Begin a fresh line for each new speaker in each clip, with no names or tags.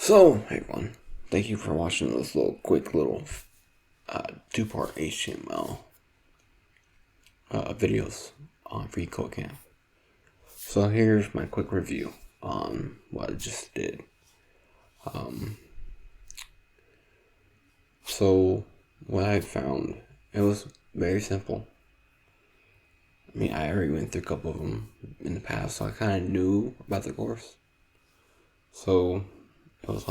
So, hey everyone, thank you for watching this quick little two-part HTML videos on FreeCodeCamp. So here's my quick review on what I just did. So what I found, it was very simple. I mean, I already went through a couple of them in the past, so I kind of knew about the course. So it was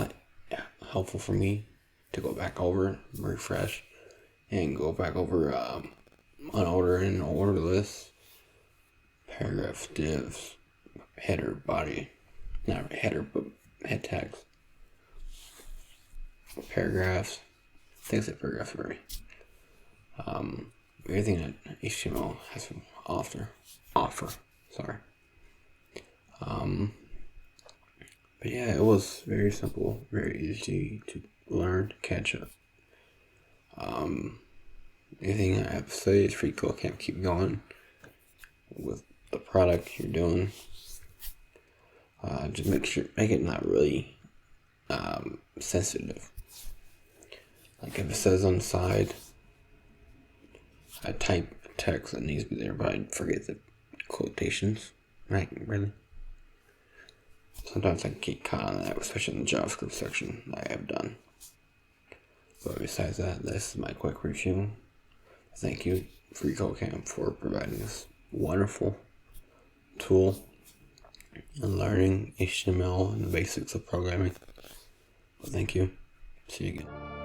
helpful for me to go back over, refresh, and go back over unordered and order lists, paragraph divs, header, body, not header, but head tags, paragraphs. I think I said paragraphs already. Everything that HTML has to offer. Sorry. But yeah, it was very simple, very easy to learn, to catch up. Anything I have to say is FreeCodeCamp. Keep going with the product you're doing. Just make it not really sensitive. Like if it says on the side, I type text that needs to be there, but I forget the quotations. Right, really. Sometimes I get caught on that, especially in the JavaScript section I have done. But besides that, this is my quick review. Thank you, FreeCodeCamp, for providing this wonderful tool in learning HTML and the basics of programming. Well, thank you. See you again.